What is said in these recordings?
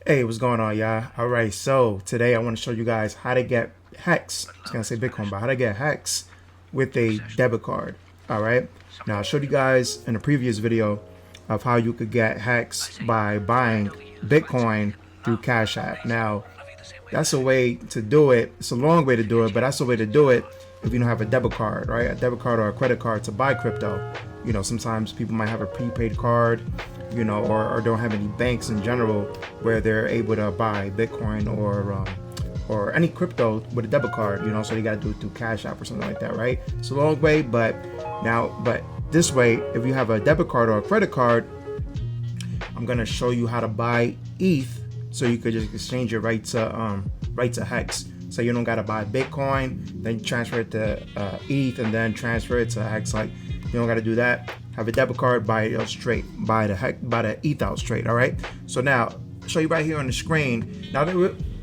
Hey, what's going on, y'all? All right, so today I want to show you guys how to get HEX. I was gonna say Bitcoin, but how to get HEX with a debit card. All right. Now I showed you guys in a previous video of how you could get HEX by buying Bitcoin through Cash App. Now that's a way to do it. It's a long way to do it, but that's a way to do it if you don't have a debit card, right? A debit card or a credit card to buy crypto. You know, sometimes people might have a prepaid card, you know, or don't have any banks in general where they're able to buy Bitcoin or any crypto with a debit card, you know, so you got to do it through Cash App or something like that, right? It's a long way, but this way, if you have a debit card or a credit card, I'm gonna show you how to buy ETH, so you could just exchange it right to HEX. So you don't gotta buy Bitcoin, then transfer it to ETH, and then transfer it to HEX. Like, you don't gotta do that. Have a debit card, buy it out straight, buy the ETH out straight. All right. So now I'll show you right here on the screen. Now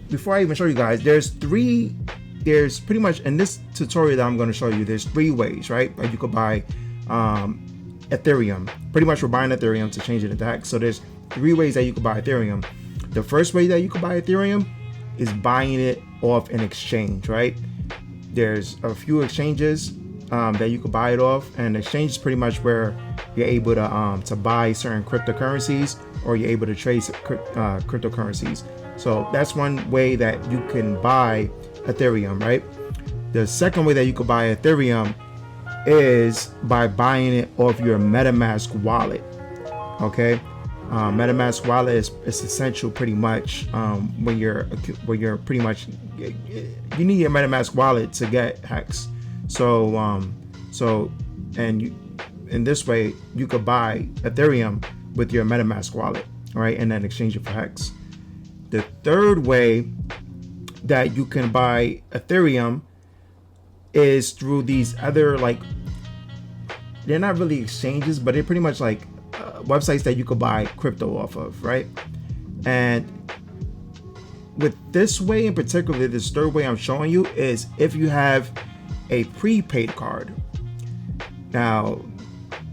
before I even show you guys, there's pretty much in this tutorial that I'm going to show you, there's 3 ways, right? Like you could buy Ethereum. Pretty much we're buying Ethereum to change it into HEX. So there's 3 ways that you could buy Ethereum. The first way that you could buy Ethereum is buying it off an exchange, right? There's a few exchanges that you could buy it off, and exchange is pretty much where you're able to buy certain cryptocurrencies, or you're able to trade cryptocurrencies. So that's one way that you can buy Ethereum, right? The second way that you could buy Ethereum is by buying it off your MetaMask wallet. Okay, MetaMask wallet is essential pretty much when you're pretty much, you need your MetaMask wallet to get HEX. In this way you could buy Ethereum with your MetaMask wallet, right, and then exchange it for HEX. The third way that you can buy Ethereum is through these other, like, they're not really exchanges, but they're pretty much like websites that you could buy crypto off of, right? And with this way in particular, this third way I'm showing you is if you have a prepaid card. Now,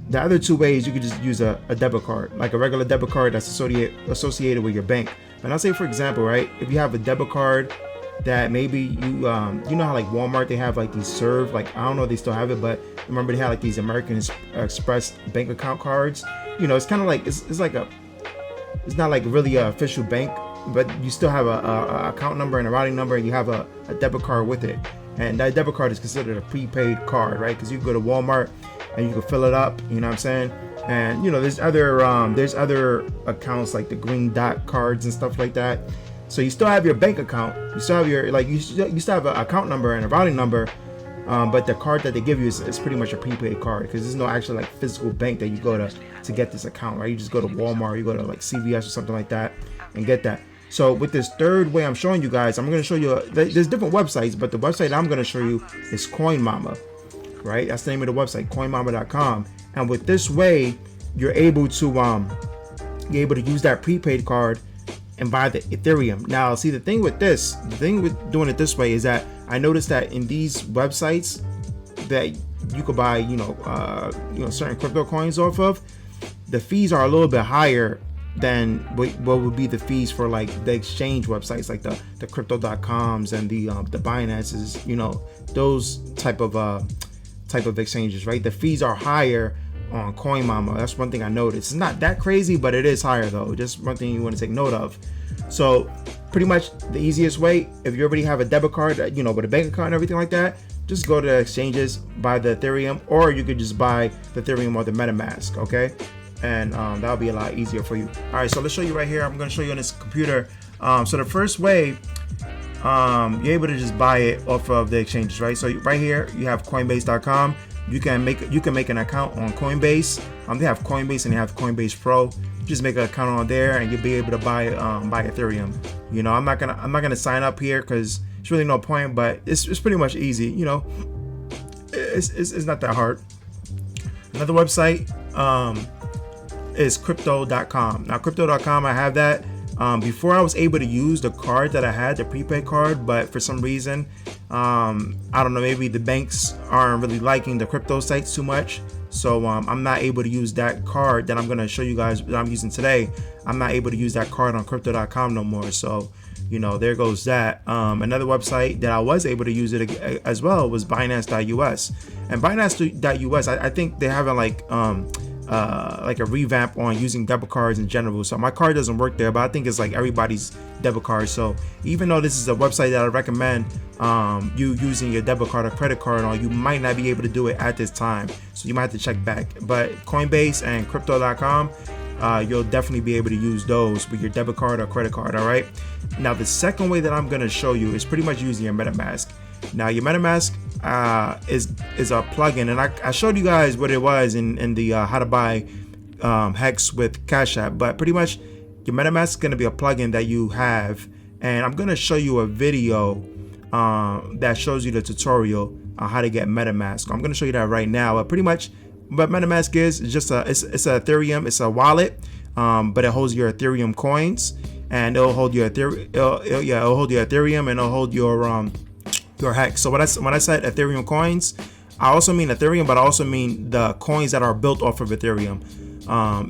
the other 2 ways, you could just use a debit card, like a regular debit card that's associated with your bank. But I'll say, for example, right, if you have a debit card that maybe you know how like Walmart, they have like these Serve, like, I don't know if they still have it, but remember they had like these American Express bank account cards. You know, it's kind of like it's not like really an official bank, but you still have a account number and a routing number, and you have a debit card with it. And that debit card is considered a prepaid card, right? Because you can go to Walmart and you can fill it up, you know what I'm saying? And you know, there's other accounts like the green dot cards and stuff like that. So you still have your bank account, you still have your, like, you still have an account number and a routing number, but the card that they give you is pretty much a prepaid card, because there's no actual like physical bank that you go to get this account, right? You just go to Walmart, you go to like CVS or something like that and get that. So with this third way I'm showing you guys, I'm going to show you, there's different websites, but the website I'm going to show you is CoinMama, right? That's the name of the website, coinmama.com. And with this way, you're able to use that prepaid card and buy the Ethereum. Now, see, the thing with doing it this way is that I noticed that in these websites that you could buy, certain crypto coins off of, the fees are a little bit higher than what would be the fees for like the exchange websites, like the crypto.coms and the Binances, you know, those type of exchanges, right? The fees are higher on CoinMama. That's one thing I noticed. It's not that crazy, but it is higher though. Just one thing you want to take note of. So pretty much the easiest way, if you already have a debit card, you know, with a bank account and everything like that, just go to the exchanges, buy the Ethereum, or you could just buy the Ethereum or the MetaMask, okay? And that'll be a lot easier for you. All right, so let's show you right here. I'm going to show you on this computer. So the first way, you're able to just buy it off of the exchanges, right? So right here you have Coinbase.com. You can make an account on Coinbase. They have Coinbase and they have Coinbase Pro. Just make an account on there, and you'll be able to buy Ethereum. You know, I'm not gonna sign up here because it's really no point. But it's pretty much easy. You know, it's not that hard. Another website is crypto.com. Now, crypto.com, I have that. Before I was able to use the card that I had, the prepaid card, but for some reason, I don't know, maybe the banks aren't really liking the crypto sites too much. So I'm not able to use that card that I'm going to show you guys that I'm using today. I'm not able to use that card on crypto.com no more. So, there goes that. Another website that I was able to use it as well was Binance.us. And Binance.us, I think they're having like a revamp on using debit cards in general. So my card doesn't work there, but I think it's like everybody's debit card. So even though this is a website that I recommend you using your debit card or credit card on, you might not be able to do it at this time. So you might have to check back. But Coinbase and crypto.com, you'll definitely be able to use those with your debit card or credit card. All right. Now the second way that I'm going to show you is pretty much using your MetaMask. Now your MetaMask is a plugin, and I showed you guys what it was in the how to buy HEX with Cash App, but pretty much your MetaMask is going to be a plugin that you have, and I'm going to show you a video that shows you the tutorial on how to get MetaMask. I'm going to show you that right now. But pretty much what MetaMask is just it's a Ethereum, it's a wallet, but it holds your Ethereum coins, and it'll hold your it'll hold your Ethereum, and it'll hold your HEX. So when I said Ethereum coins, I also mean Ethereum, but I also mean the coins that are built off of Ethereum.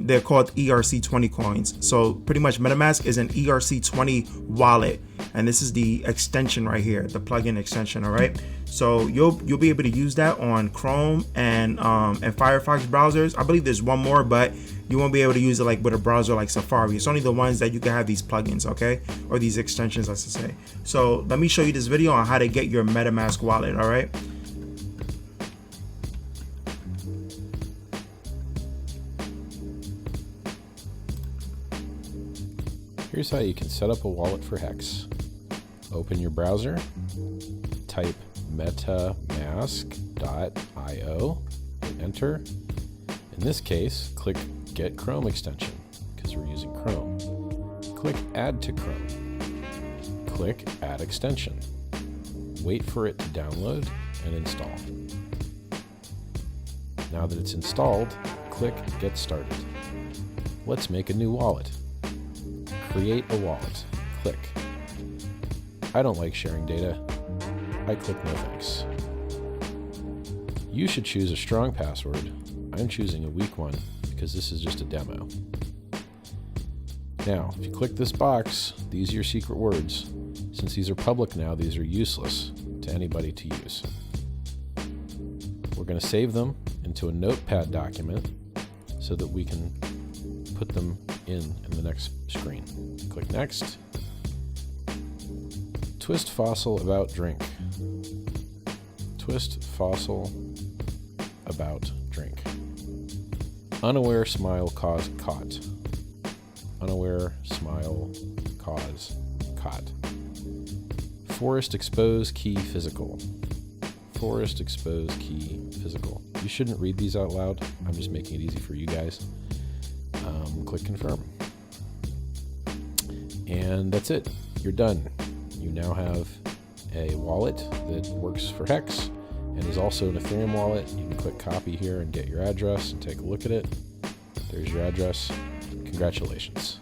They're called ERC20 coins. So pretty much MetaMask is an ERC20 wallet, and this is the extension right here, the plugin extension. All right. So you'll be able to use that on Chrome and Firefox browsers. I believe there's one more, but you won't be able to use it like with a browser like Safari. It's only the ones that you can have these plugins, okay, or these extensions, let's say. So let me show you this video on how to get your MetaMask wallet. All right. Here's how you can set up a wallet for HEX. Open your browser, type metamask.io, and enter. In this case, click Get Chrome extension, because we're using Chrome. Click Add to Chrome. Click Add extension. Wait for it to download and install. Now that it's installed, click Get Started. Let's make a new wallet. Create a wallet. Click. I don't like sharing data. I click no thanks. You should choose a strong password. I'm choosing a weak one because this is just a demo. Now, if you click this box, these are your secret words. Since these are public now, these are useless to anybody to use. We're going to save them into a notepad document so that we can put them in the next screen. Click Next. Twist fossil about drink. Twist fossil about drink. Unaware smile cause caught. Unaware smile cause caught. Forest expose key physical. Forest expose key physical. You shouldn't read these out loud. I'm just making it easy for you guys. Click confirm. And that's it. You're done. You now have a wallet that works for HEX and is also an Ethereum wallet. You can click copy here and get your address and take a look at it. There's your address. Congratulations.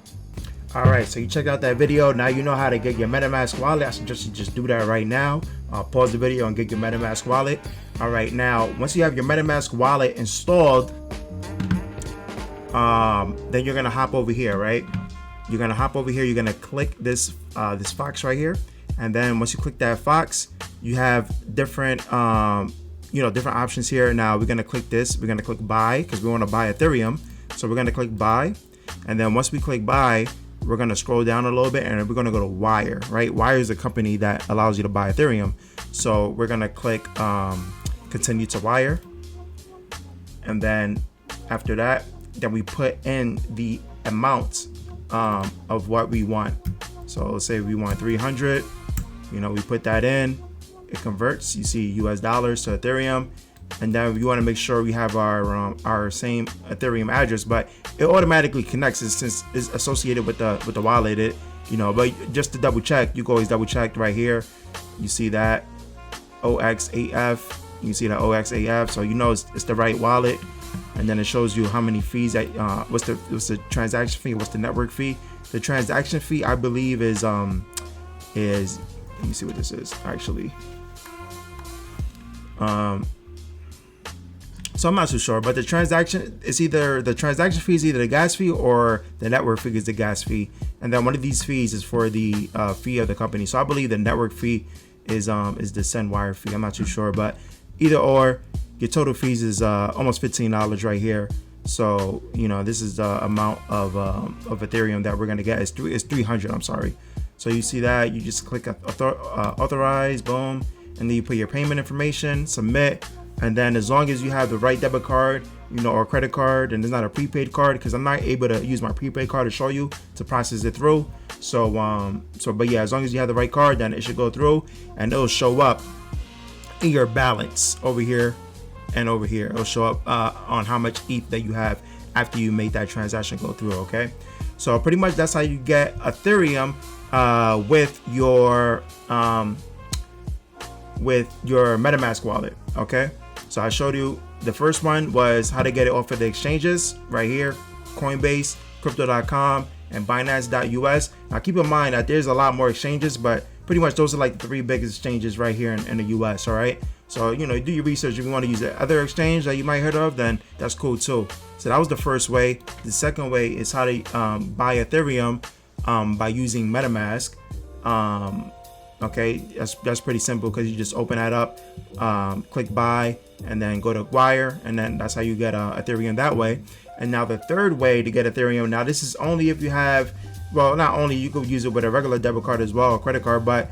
All right, so you checked out that video. Now you know how to get your MetaMask wallet. I suggest you just do that right now. Pause the video and get your MetaMask wallet. All right, now once you have your MetaMask wallet installed, then you're gonna hop over here, right? You're gonna hop over here. You're gonna click this this fox right here, and then once you click that fox, you have different different options here. Now we're gonna click this. We're gonna click buy because we want to buy Ethereum. So we're gonna click buy, and then once we click buy, we're gonna scroll down a little bit, and we're gonna go to Wire. Right? Wire is the company that allows you to buy Ethereum. So we're gonna click continue to Wire, and then after that, then we put in the amount of what we want. So let's say we want 300, we put that in, it converts, you see US dollars to Ethereum, and then we want to make sure we have our same Ethereum address, but it automatically connects since it's associated with the wallet. But just to double check, you can always double check right here. You see that OXAF, you see that OXAF, so it's the right wallet. And then it shows you how many fees that what's the transaction fee, what's the network fee. The transaction fee, I believe, is let me see what this is actually. So I'm not too sure, but the transaction fee is either the gas fee or the network fee is the gas fee, and then one of these fees is for the fee of the company. So I believe the network fee is the send wire fee. I'm not too sure, but either or, your total fees is almost $15 right here. So this is the amount of Ethereum that we're gonna get. It's 300. I'm sorry. So you see that, you just click authorize, boom, and then you put your payment information, submit. And then as long as you have the right debit card, or credit card, and it's not a prepaid card, because I'm not able to use my prepaid card to show you to process it through. So but yeah, as long as you have the right card, then it should go through, and it'll show up in your balance over here and over here. It'll show up on how much ETH that you have after you made that transaction go through. Okay, so pretty much that's how you get Ethereum with your MetaMask wallet. Okay. So I showed you the first one was how to get it off of the exchanges right here, Coinbase, Crypto.com, and Binance.us. Now keep in mind that there's a lot more exchanges, but pretty much those are like the 3 biggest exchanges right here in the US. All right. So do your research. If you want to use the other exchange that you might heard of, then that's cool too. So that was the first way. The second way is how to buy Ethereum by using MetaMask. Okay, that's pretty simple because you just open that up, click buy, and then go to wire, and then that's how you get Ethereum that way. And now the third way to get Ethereum, now this is only if you have, well, not only, you could use it with a regular debit card as well, a credit card, but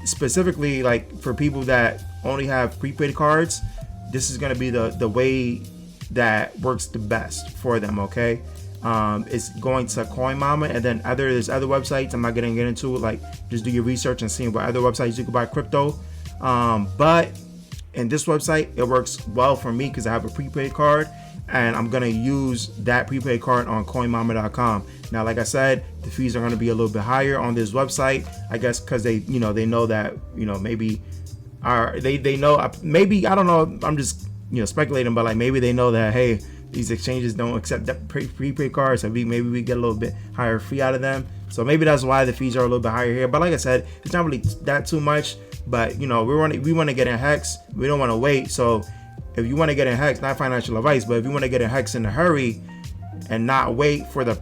specifically like for people that only have prepaid cards, this is going to be the way that works the best for them. Okay. It's going to CoinMama, and then there's other websites. I'm not gonna get into it. Like, just do your research and see what other websites you can buy crypto. But in this website, it works well for me because I have a prepaid card, and I'm gonna use that prepaid card on CoinMama.com. Now, like I said, the fees are gonna be a little bit higher on this website, I guess, because they know that maybe they know, maybe, I don't know. I'm just speculating, but like maybe they know that, hey, these exchanges don't accept that prepaid cards, so maybe we get a little bit higher fee out of them. So maybe that's why the fees are a little bit higher here. But like I said, it's not really that too much. But we want to get in HEX. We don't want to wait. So if you want to get in HEX, not financial advice, but if you want to get in HEX in a hurry and not wait for the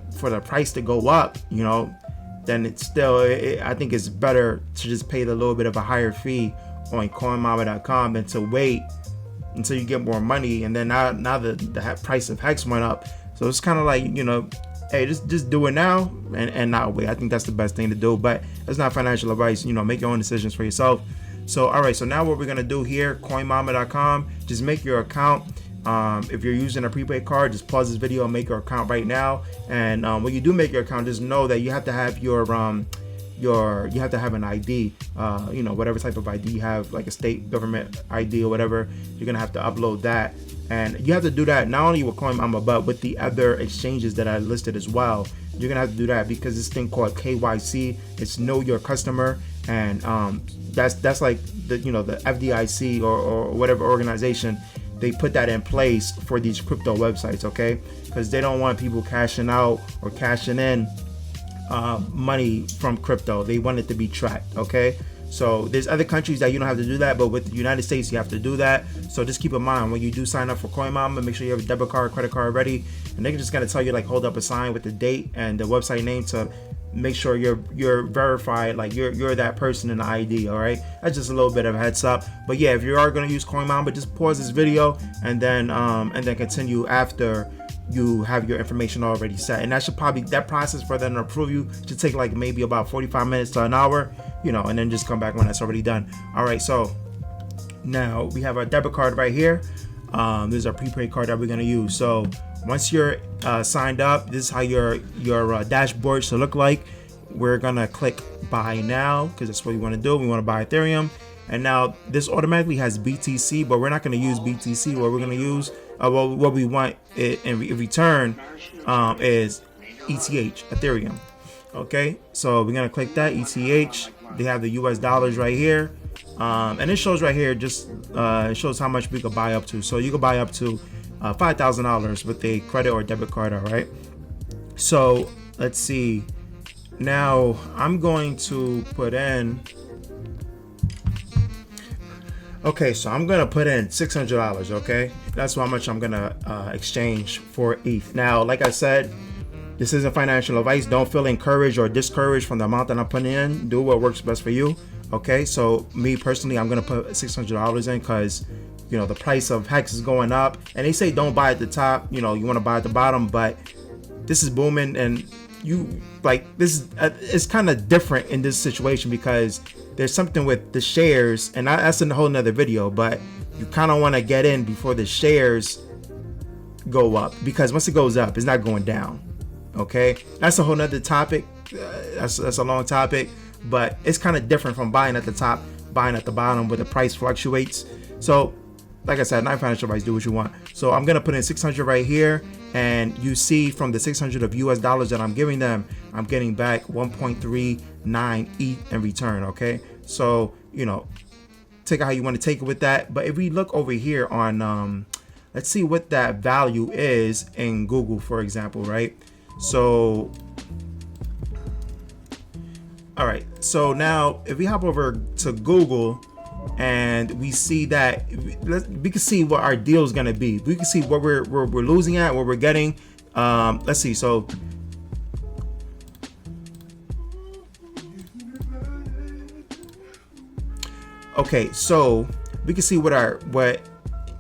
price to go up, then it's still, I think it's better to just pay the little bit of a higher fee on CoinMama.com than to wait until you get more money. And then now the price of HEX went up, so it's kind of like, hey, just do it now and not wait. I think that's the best thing to do, but it's not financial advice. Make your own decisions for yourself. So all right, so now what we're gonna do here, CoinMama.com, just make your account. If you're using a prepaid card, just pause this video and make your account right now. And when you do make your account, just know that you have to have you have to have an ID, whatever type of ID you have, like a state government ID or whatever. You're gonna have to upload that, and you have to do that not only with CoinMama but with the other exchanges that I listed as well. You're gonna have to do that because this thing called KYC, it's know your customer, and that's like the FDIC or whatever organization, they put that in place for these crypto websites, okay? Because they don't want people cashing out or cashing in money from crypto. They want it to be tracked, okay? So there's other countries that you don't have to do that, but with the United States you have to do that. So just keep in mind when you do sign up for CoinMama, make sure you have a debit card, credit card ready, and they're just gonna tell you like hold up a sign with the date and the website name to make sure you're verified, like you're that person in the ID. All right, that's just a little bit of a heads up. But yeah, if you are gonna use CoinMama, just pause this video and then continue after you have your information already set. And that process for them to approve you should take like maybe about 45 minutes to an hour, and then just come back when that's already done. All right, so now we have our debit card right here. This is our prepaid card that we're gonna use. So once you're signed up, this is how your dashboard should look like. We're gonna click buy now because that's what we want to do. We want to buy Ethereum, and now this automatically has BTC, but we're not going to use BTC. What we're going to use, what we want in return is ETH, Ethereum. Okay, so we're gonna click that ETH. They have the US dollars right here, and it shows right here. Just it shows how much we could buy up to. So you could buy up to $5,000 with a credit or debit card. All right. So let's see. Now I'm going to put in, okay, so I'm gonna put in $600. Okay, that's how much I'm gonna exchange for ETH. Now, like I said, this isn't financial advice. Don't feel encouraged or discouraged from the amount that I'm putting in. Do what works best for you. Okay, so me personally, I'm gonna put $600 in because, you know, the price of HEX is going up, and they say don't buy at the top. You know, you want to buy at the bottom, but this is booming, and you like this is it's kind of different in this situation because there's something with the shares, and that's a whole nother video. But you kind of want to get in before the shares go up, because once it goes up, it's not going down. Okay, that's a whole nother topic. That's a long topic, but it's kind of different from buying at the top, buying at the bottom, where the price fluctuates. So, like I said, not financial advice. Do what you want. So I'm gonna put in 600 right here, and you see from the 600 of US dollars that I'm giving them, I'm getting back 1.39 ETH in return. Okay, so you know, take it how you want to take it with that. But if we look over here on, let's see what that value is in Google, for example, right? So, all right. So now, if we hop over to Google, and we see that we can see what our deal is gonna be. We can see what we're losing at, what we're getting. Let's see. So, okay. So we can see what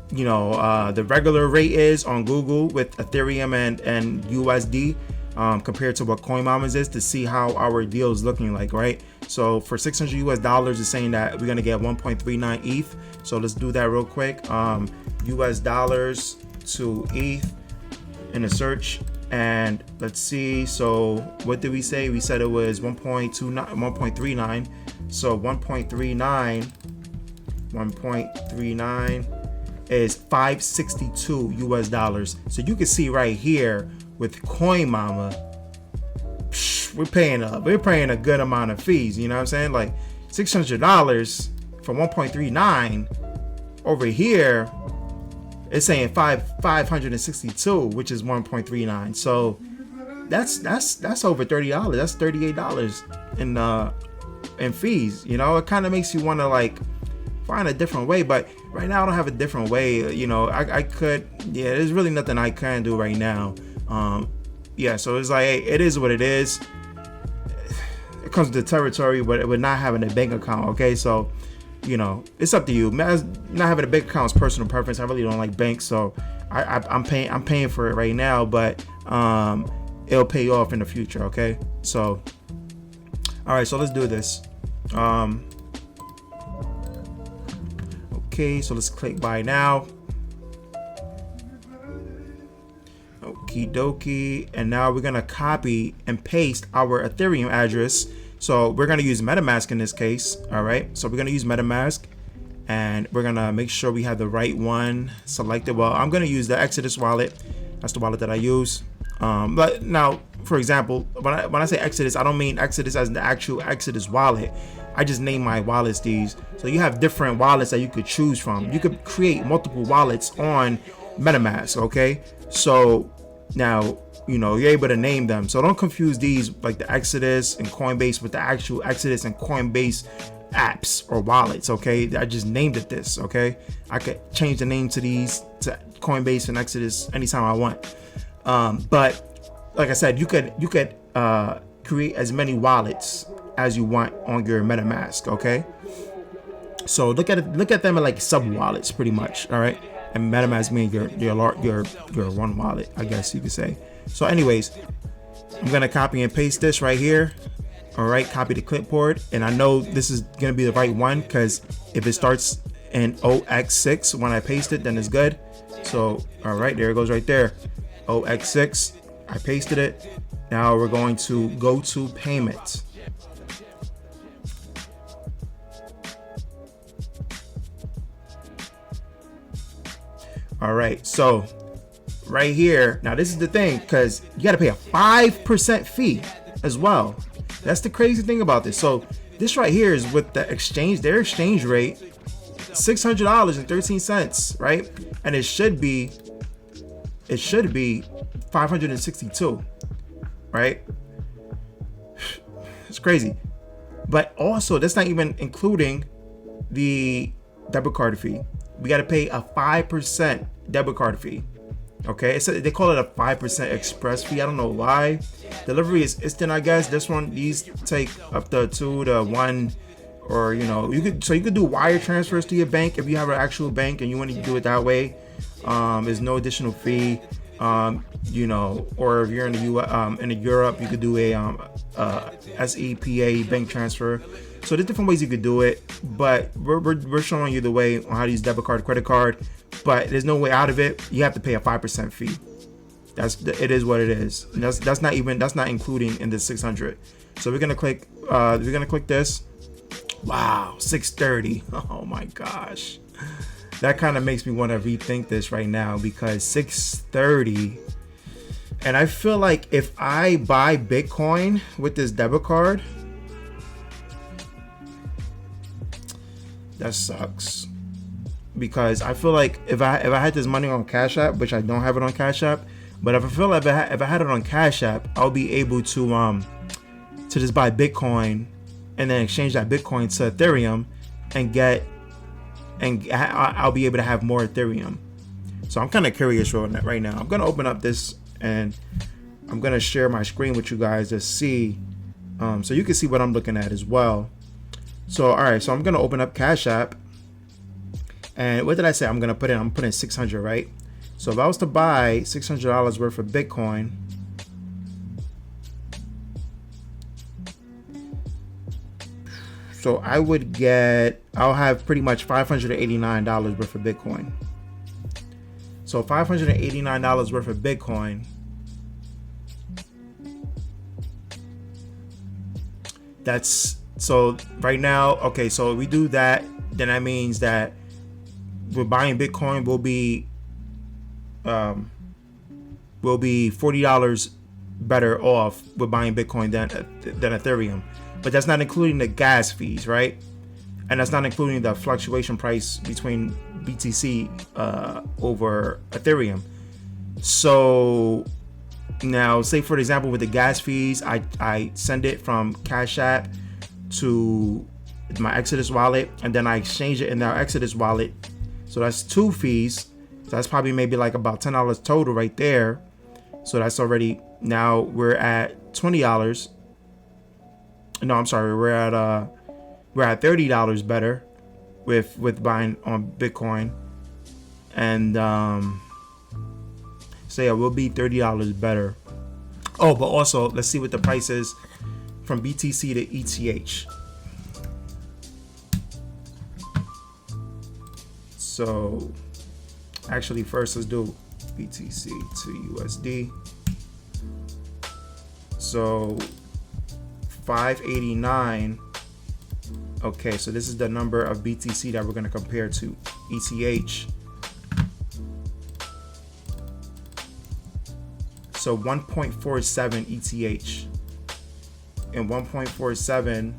the regular rate is on Google with Ethereum and USD compared to what CoinMamas is, to see how our deal is looking like, right? So for 600 US dollars, it's saying that we're gonna get 1.39 ETH. So let's do that real quick. US dollars to ETH in a search, and let's see. So what did we say? We said it was 1.29, 1.39. So 1.39 is 562 US dollars. So you can see right here with CoinMama, we're paying a good amount of fees. You know what I'm saying? Like $600 for 1.39. Over here, it's saying 562, which is 1.39. So that's over $30. That's $38 in fees. You know, it kind of makes you want to like find a different way, but right now I don't have a different way. You know, I could, yeah, there's really nothing I can do right now. Yeah, so it's like, hey, it is what it is. It comes with the territory, but with not having a bank account. Okay, so you know, it's up to you. Not having a bank account is personal preference. I really don't like banks, so I'm paying for it right now, but it'll pay off in the future. Okay, so all right, so let's do this. Okay, so let's click buy now. Okie dokie, and now we're gonna copy and paste our Ethereum address. So we're gonna use MetaMask in this case. All right, so we're gonna use MetaMask, and we're gonna make sure we have the right one selected. Well, I'm gonna use the Exodus wallet. That's the wallet that I use. But now, for example, when I say Exodus, I don't mean Exodus as the actual Exodus wallet. I just name my wallets these. So you have different wallets that you could choose from. You could create multiple wallets on MetaMask. Okay, so now you know you're able to name them. So don't confuse these like the Exodus and Coinbase with the actual Exodus and Coinbase apps or wallets. Okay, I just named it this. Okay, I could change the name to these to Coinbase and Exodus anytime I want. But like I said, you could create as many wallets as you want on your MetaMask. Okay, so look at them like sub wallets pretty much. All right, and MetaMask means your one wallet, I guess you could say. So anyways, I'm gonna copy and paste this right here. All right, copy the clipboard, and I know this is gonna be the right one because if it starts in OX6 when I paste it, then it's good. So all right, there it goes right there, OX6. I pasted it. Now we're going to go to payment. All right, so right here, now this is the thing, because you got to pay a 5% fee as well. That's the crazy thing about this. So this right here is with the exchange, their exchange rate, $600.13, right? And it should be 562, right? It's crazy. But also, that's not even including the debit card fee. We got to pay a 5% debit card fee. Okay, they call it a 5% express fee. I don't know why. Delivery is instant, I guess. These take up to 2 to 1, or you could do wire transfers to your bank if you have an actual bank and you want to do it that way. There's no additional fee. Or if you're in in Europe, you could do a SEPA bank transfer. So there's different ways you could do it, but we're showing you the way on how to use debit card, credit card. But there's no way out of it. You have to pay a 5% fee. It is what it is. And that's not including in the 600. So we're gonna click this. Wow, 630. Oh my gosh. That kind of makes me want to rethink this right now, because 630, and I feel like if I buy Bitcoin with this debit card, that sucks, because I feel like if I had this money on Cash App, which I don't have it on Cash App, but if I had it on Cash App, I'll be able to just buy Bitcoin and then exchange that Bitcoin to Ethereum and I'll be able to have more Ethereum. So I'm kind of curious right now. I'm gonna open up this and I'm gonna share my screen with you guys to see, so you can see what I'm looking at as well. So all right, so I'm gonna open up Cash App, and what did I say? I'm putting 600, right? So if I was to buy $600 worth of Bitcoin, so I'll have pretty much $589 worth of Bitcoin. So $589 worth of Bitcoin, so right now, okay, so if we do that, then that means that we're buying Bitcoin will be $40 better off with buying Bitcoin than Ethereum. But that's not including the gas fees, right? And that's not including the fluctuation price between BTC over Ethereum. So now, say for example, with the gas fees, I send it from Cash App to my Exodus wallet, and then I exchange it in our Exodus wallet. So that's 2 fees. So that's probably maybe like about $10 total right there. So that's already, now we're at $20. No, I'm sorry, we're at $30 better with buying on Bitcoin, and so yeah, we'll be $30 better. Oh, but also let's see what the price is from BTC to ETH. So actually, first let's do BTC to USD. So 589. Okay, so this is the number of BTC that we're going to compare to ETH. So 1.47 ETH, and 1.47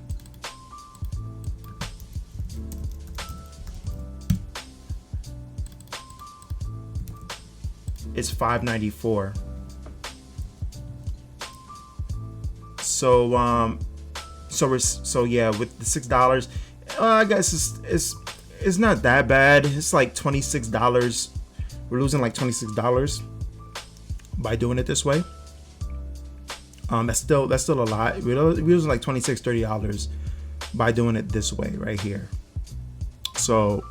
is 594. So yeah, with the $6, I guess it's not that bad. It's like $26. We're losing like $26 by doing it this way. That's still a lot. We're losing like $26-$30 by doing it this way right here. So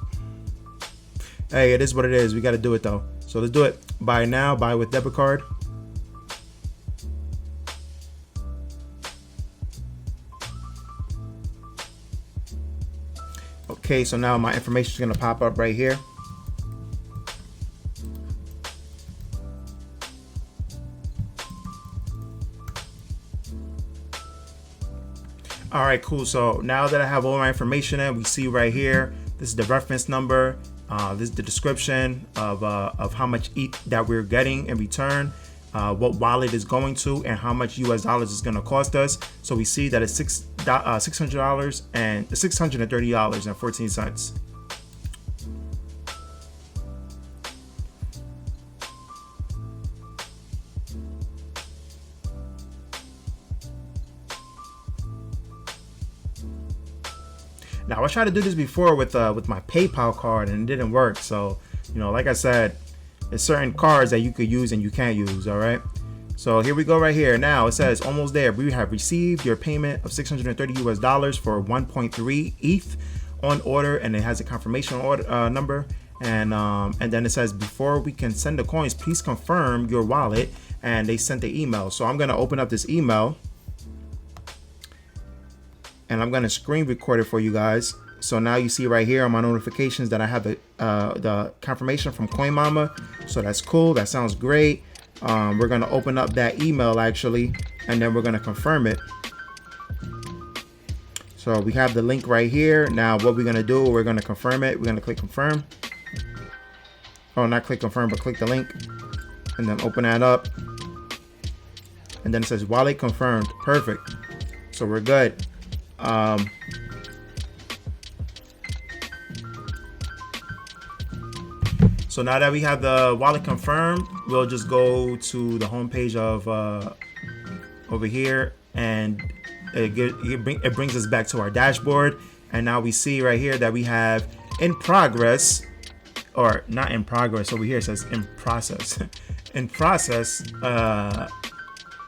hey, it is what it is. We got to do it though. So let's do it. Buy now. Buy with debit card. Okay, so now my information is going to pop up right here. All right, cool. So now that I have all my information in, we see right here, this is the reference number. This is the description of how much ETH that we're getting in return, what wallet is going to, and how much US dollars is going to cost us. So we see that it's $600 and $630.14. Now I tried to do this before with my PayPal card and it didn't work. So, you know, like I said, there's certain cards that you could use and you can't use. All right. So here we go right here. Now it says almost there. We have received your payment of $630 US for 1.3 ETH on order, and it has a confirmation order number. And then it says, before we can send the coins, please confirm your wallet. And they sent the email. So I'm gonna open up this email and I'm gonna screen record it for you guys. So now you see right here on my notifications that I have the confirmation from Coin Mama. So that's cool. That sounds great. We're gonna open up that email actually, and then we're gonna confirm it. So we have the link right here. Now what we're gonna do, we're gonna confirm it. We're gonna click confirm. Oh, not click confirm, but click the link and then open that up. And then it says wallet confirmed. Perfect. So we're good. So now that we have the wallet confirmed, we'll just go to the home page of over here, and it brings us back to our dashboard. And now we see right here that we have in progress, or not in progress. Over here it says in process. In process,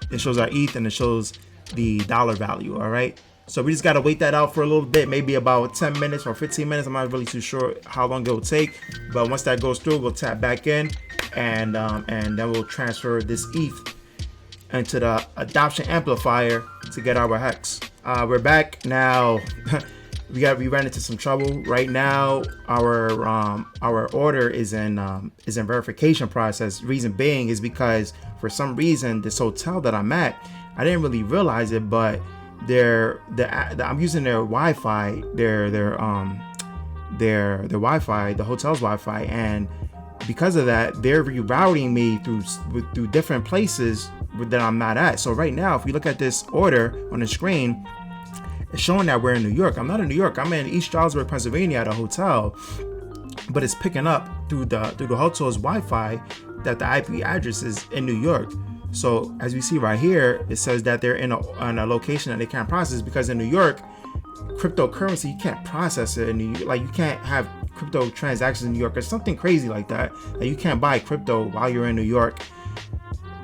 it shows our ETH and it shows the dollar value. All right. So we just got to wait that out for a little bit, maybe about 10 minutes or 15 minutes. I'm not really too sure how long it will take, but once that goes through, we'll tap back in and then we'll transfer this ETH into the adoption amplifier to get our HEX. We're back now. we ran into some trouble right now. Our order is in verification process. Reason being is because for some reason this hotel that I'm at, I didn't really realize it, but I'm using their Wi-Fi, their Wi-Fi, the hotel's Wi-Fi, and because of that, they're rerouting me through different places that I'm not at. So right now, if we look at this order on the screen, it's showing that we're in New York. I'm not in New York. I'm in East Stroudsburg, Pennsylvania, at a hotel, but it's picking up through the hotel's Wi-Fi that the IP address is in New York. So as we see right here, it says that they're in a location that they can't process, because in New York, cryptocurrency, you can't process it in New York. Like, you can't have crypto transactions in New York or something crazy like that. Like, you can't buy crypto while you're in New York.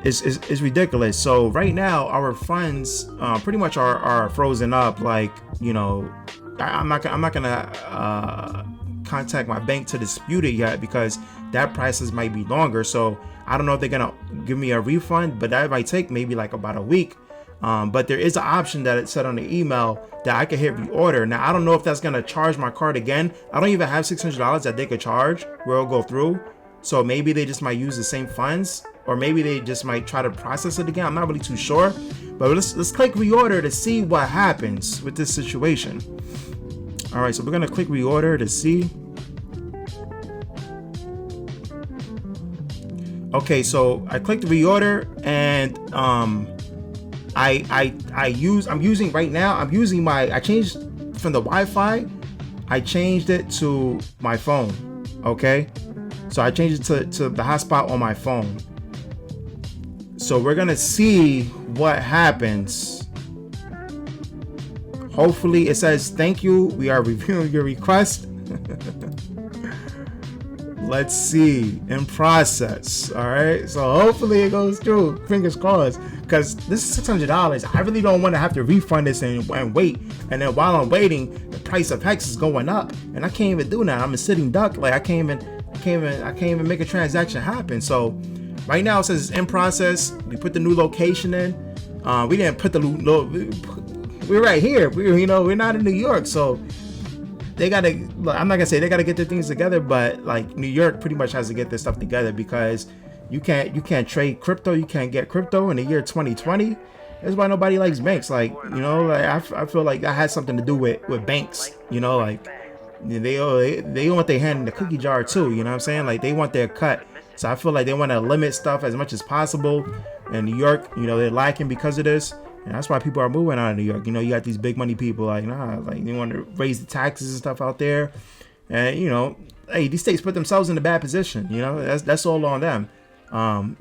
It's ridiculous. So right now our funds pretty much are frozen up. Like, you know, I'm not gonna contact my bank to dispute it yet, because that process might be longer. So I don't know if they're gonna give me a refund, but that might take maybe like about a week. But there is an option that it said on the email that I could hit reorder. Now I don't know if that's gonna charge my card again. I don't even have $600 that they could charge where it'll go through. So maybe they just might use the same funds, or maybe they just might try to process it again. I'm not really too sure, but let's click reorder to see what happens with this situation. All right, so we're gonna click reorder to see. Okay, so I clicked reorder, and I changed from the Wi-Fi, I changed it to my phone. Okay, so I changed it to the hotspot on my phone. So we're gonna see what happens. Hopefully it says thank you, we are reviewing your request. Let's see, in process. All right, so hopefully it goes through, fingers crossed, because this is $600. I really don't want to have to refund this and wait, and then while I'm waiting, the price of HEX is going up, and I can't even do that. I'm a sitting duck. Like, I can't even make a transaction happen. So right now it says it's in process. We put the new location in. We didn't put the we're right here. We're not in New York, so they gotta, I'm not gonna say they gotta get their things together, but like New York pretty much has to get their stuff together, because you can't trade crypto, you can't get crypto in the year 2020. That's why nobody likes banks. Like, like I feel like that has something to do with banks. Like they want their hand in the cookie jar too. You know what I'm saying? Like, they want their cut. So I feel like they want to limit stuff as much as possible. In New York, they're lacking because of this. And that's why people are moving out of New York. You got these big money people like they want to raise the taxes and stuff out there. And hey, these states put themselves in a bad position. That's all on them.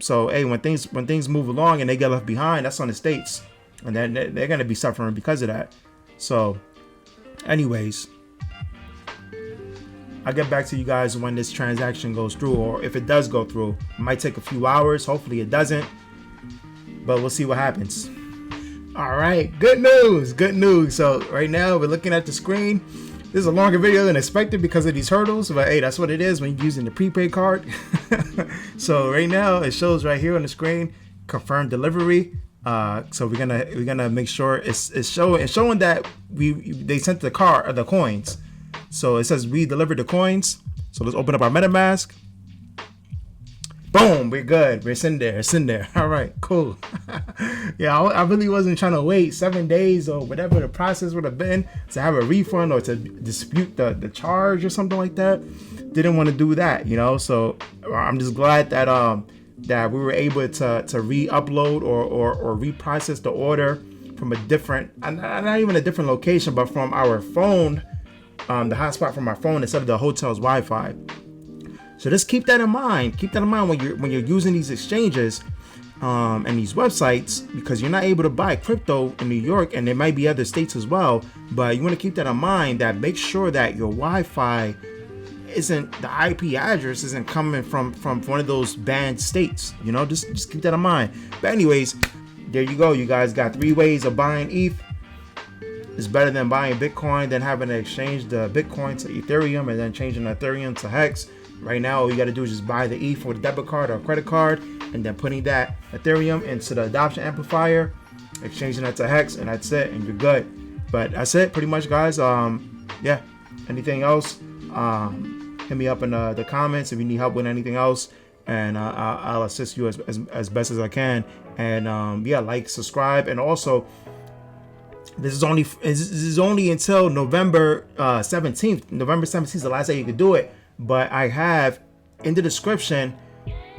So hey, when things move along and they get left behind, that's on the states, and then they're gonna be suffering because of that. So, anyways, I'll get back to you guys when this transaction goes through, or if it does go through. It might take a few hours. Hopefully it doesn't, but we'll see what happens. All right, good news, good news. So right now we're looking at the screen. This is a longer video than expected because of these hurdles, but hey, that's what it is when you're using the prepaid card. So right now it shows right here on the screen, confirmed delivery. So we're gonna make sure it's showing that they sent the coins. So it says we delivered the coins. So let's open up our MetaMask. Boom, we're good. It's in there. All right, cool. Yeah, I really wasn't trying to wait 7 days or whatever the process would have been to have a refund or to dispute the charge or something like that. Didn't want to do that, you know. So I'm just glad that that we were able to re-upload or reprocess the order from a different, not even a different location, but from our phone, the hotspot from our phone instead of the hotel's Wi-Fi. So just keep that in mind. Keep that in mind when you're using these exchanges and these websites, because you're not able to buy crypto in New York, and there might be other states as well. But you want to keep that in mind. That make sure that your Wi-Fi isn't, the IP address isn't coming from one of those banned states. You know, just keep that in mind. But anyways, there you go. You guys got 3 ways of buying ETH. It's better than buying Bitcoin than having to exchange the Bitcoin to Ethereum and then changing Ethereum to HEX. Right now, all you got to do is just buy the ETH with a debit card or a credit card, and then putting that Ethereum into the adoption amplifier, exchanging that to HEX, and that's it, and you're good. But that's it, pretty much, guys. Yeah. Anything else? Hit me up in the comments if you need help with anything else, and I'll assist you as best as I can. And yeah, like, subscribe, and also this is only until November 17th. November 17th is the last day you can do it. But I have in the description,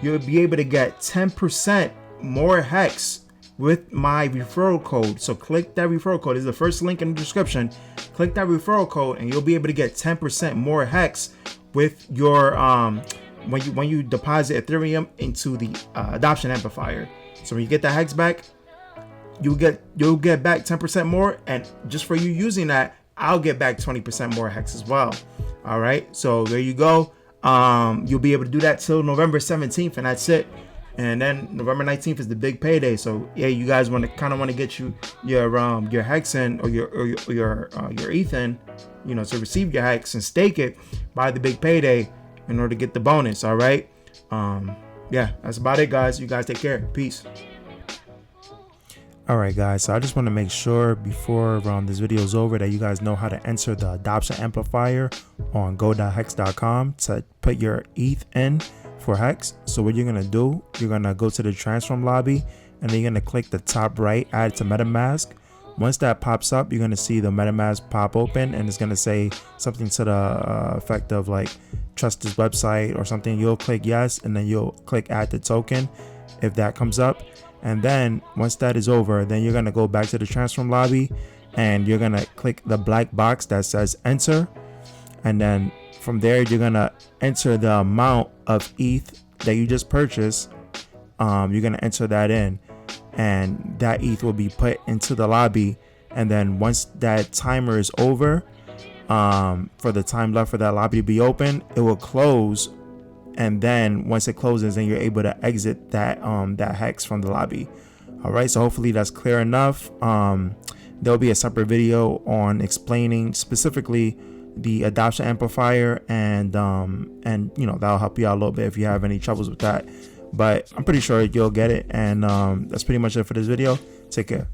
you'll be able to get 10% more HEX with my referral code. So click that referral code. This is the first link in the description. Click that referral code and you'll be able to get 10% more HEX with your when you deposit Ethereum into the adoption amplifier. So when you get that HEX back, you'll get back 10% more, and just for you using that, I'll get back 20% more HEX as well. All right, so there you go. You'll be able to do that till November 17th, and that's it. And then November 19th is the big payday. So yeah, you guys want to get your HEX in, or your ETH in, you know, to receive your HEX and stake it by the big payday in order to get the bonus. All right. Yeah, that's about it, guys. You guys take care. Peace. Alright guys, so I just want to make sure before this video is over that you guys know how to enter the adoption amplifier on go.hex.com to put your ETH in for HEX. So what you're going to do, you're going to go to the transform lobby, and then you're going to click the top right, add to MetaMask. Once that pops up, you're going to see the MetaMask pop open, and it's going to say something to the effect of like, trust this website or something. You'll click yes, and then you'll click add the token if that comes up. And then once that is over, then you're going to go back to the transform lobby, and you're going to click the black box that says enter. And then from there, you're going to enter the amount of ETH that you just purchased. You're going to enter that in, and that ETH will be put into the lobby. And then once that timer is over, for the time left for that lobby to be open, it will close. And then once it closes, then you're able to exit that HEX from the lobby. All right, so hopefully that's clear enough. There'll be a separate video on explaining specifically the adoption amplifier, and you know, that'll help you out a little bit if you have any troubles with that. But I'm pretty sure you'll get it. And that's pretty much it for this video. Take care.